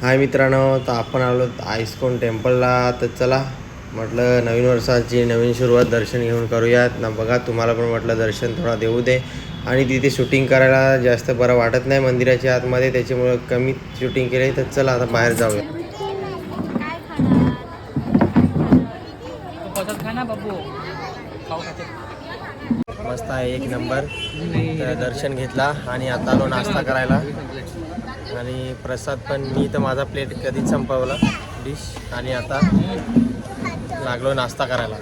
हाय मित्रांनो, तर आपण आलो आईस्कॉन टेम्पलला. तर चला म्हटलं नवीन वर्षाची नवीन सुरुवात दर्शन घेऊन करूयात ना. बघा तुम्हाला पण म्हटलं दर्शन थोडा देऊ दे. आणि तिथे शूटिंग करायला जास्त बरं वाटत नाही मंदिराच्या आतमध्ये, त्याच्यामुळं कमी शूटिंग केले. तर चला आता बाहेर जाऊया. मस्त आहे, एक नंबर. तर दर्शन घेतला आणि आता आलो नाश्ता करायला. आणि प्रसाद पण मी तर माझा प्लेट कधीच संपवला डिश. आणि आता लागलो नाश्ता करायला.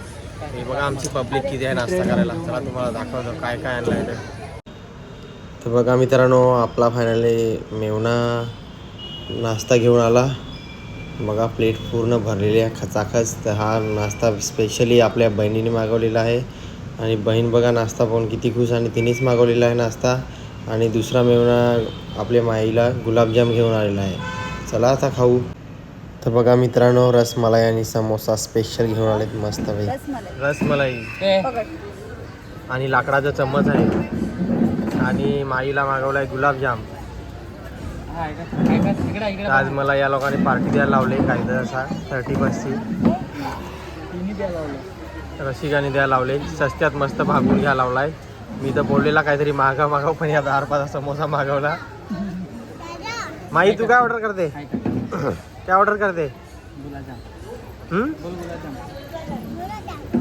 हे बघा आमची पब्लिक किती आहे नाश्ता करायला. चला तुम्हाला दाखवतो काय काय आणलं आहे तर बघा मित्रांनो, आपला फायनली मेवना नाश्ता घेऊन आला. बघा प्लेट पूर्ण भरलेली आहे खचाखच. तर हा नाश्ता स्पेशली आपल्या बहिणीने मागवलेला आहे. आणि बहीण बघा नाश्ता पाहून किती खुश, आणि तिनेच मागवलेला आहे नाश्ता. आणि दुसरा मेवना आपल्या माईला गुलाबजाम घेऊन आलेला आहे. चला आता खाऊ. तर बघा मित्रांनो, रसमलाई आणि समोसा स्पेशल घेऊन आलेत मस्त भाई. रसमलाई आणि लाकडाचा चम्मच आहे. आणि माईला मागवला आहे गुलाबजाम. आज मला या लोकांनी पार्टी द्यायला लावले काहीतरी असा 30% रसिकाने द्यायला लावले. सस्त्यात मस्त भागून घ्यायला लावलाय. मी तर बोललेला काहीतरी मागव पण या 10 रुपयाचा समोसा मागवला. माई तू काय ऑर्डर करते? काय ऑर्डर करते?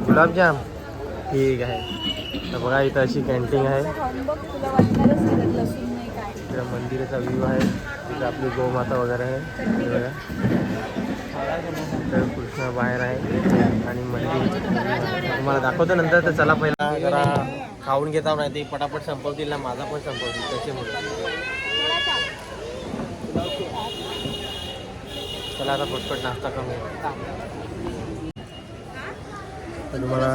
गुलाबजाम. ठीक आहे. तर बघा इथं अशी कॅन्टीन आहे. इकडे मंदिराचा व्ह्यू आहे. तिथे आपली गोमाता वगैरे आहे. बघा तर कृष्ण बाहेर आहे आणि मंदिर तुम्हाला दाखवतो नंतर. तर चला पहिला जरा खाऊन घेता, नाही ते पटापट संपवतील ना, माझा पण संपवतील त्याच्यामुळे. चला आता पटपट नाश्ता करू. तर तुम्हाला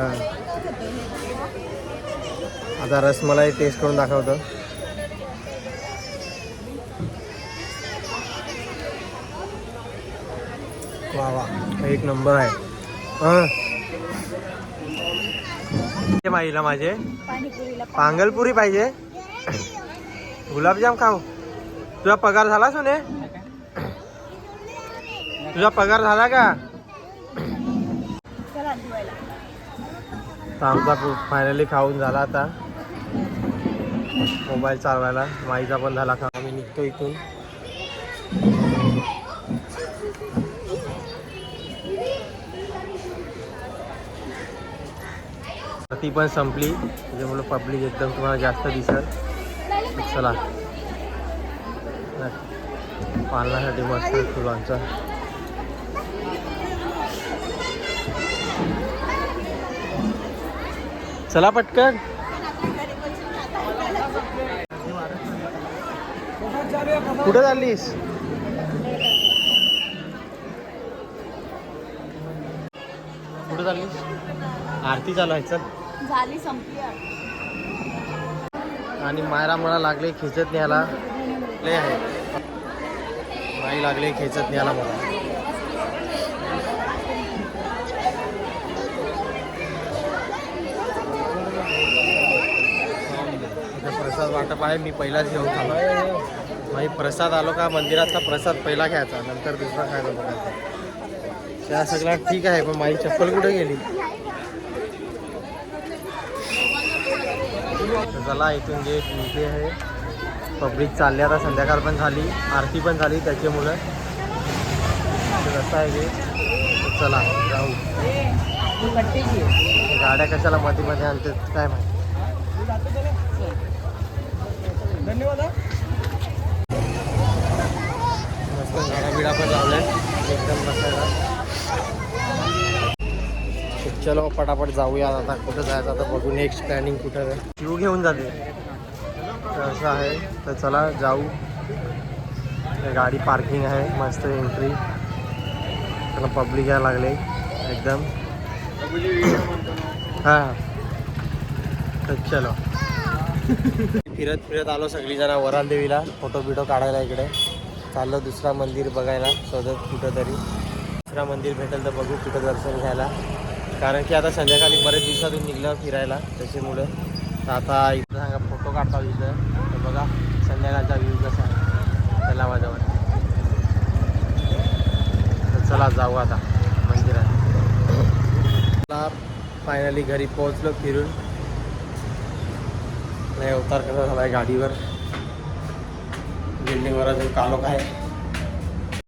आता रसमलाई टेस्ट करून दाखवतो. वा वा, एक नंबर आहे. माईला माझे पांगलपुरी पाहिजे. गुलाबजाम खाऊ. तुझा पगार झाला सोने? तुझा पगार झाला का? आमचा फायनली खाऊन झाला. आता मोबाईल चालवायला माईचा पण झाला. खा आम्ही निघतो इथून. ती पण संपली त्याच्यामुळे पब्लिक एकदम तुम्हाला जास्त दिसत. चला पालनासाठी मस्त फुलांचा. चला पटकन. कुठं चाललीस? कुठं चाललीस? आरती चालू आहे. चल झाली, संपली. आणि मायरा मला लागले खेचत न्यायला. लय आहे माई लागले खेचत न्यायला मला. प्रसाद वाटप आहे. मी पहिलाच घेऊन खालो. माई प्रसाद आलो का मंदिरातला प्रसाद पहिला घ्यायचा, नंतर दुसरा खायला बघायचा. त्या सगळ्या ठीक आहे, पण माझी चप्पल कुठे गेली? चला इथून जे निघते आहे. पब्लिक चालली आता. संध्याकाळ पण झाली, आरती पण झाली त्याच्यामुळं. कसं आहे की चला जाऊ. गाड्या कशाला मध्ये मध्ये आणते काय माहिती. धन्यवाद. मस्त गाड्या बिडा पण लावल्या एकदम बसायला. चलो पटापट जाऊया आता. कुठं जायचं आता बघू. नेक्स्ट प्लॅनिंग कुठं आहे. शिव घेऊन जाते असं आहे. तर चला जाऊ. गाडी पार्किंग आहे मस्त. एंट्री त्याला पब्लिक यायला लागले एकदम. हां तर चलो. फिरत फिरत आलो सगळीजण वराल देवीला. फोटो बिटो काढायला इकडे चाललो. दुसरा मंदिर बघायला शोधत कुठं तरी. दुसरा मंदिर भेटेल तर बघू कुठं दर्शन घ्यायला. कारण की आता संध्याकाळी बरेच दिवसातून निघलं फिरायला त्याच्यामुळं. तर आता इथं सांगा फोटो काढता इथं. तर बघा संध्याकाळचा व्ह्यू कसा आहे तलावाजवळ. चला जाऊ आता मंदिरात. फायनली घरी पोहोचलो फिरून. नाही अवतार कसा झाला आहे गाडीवर. बिल्डिंगवर अजून कालोख आहे.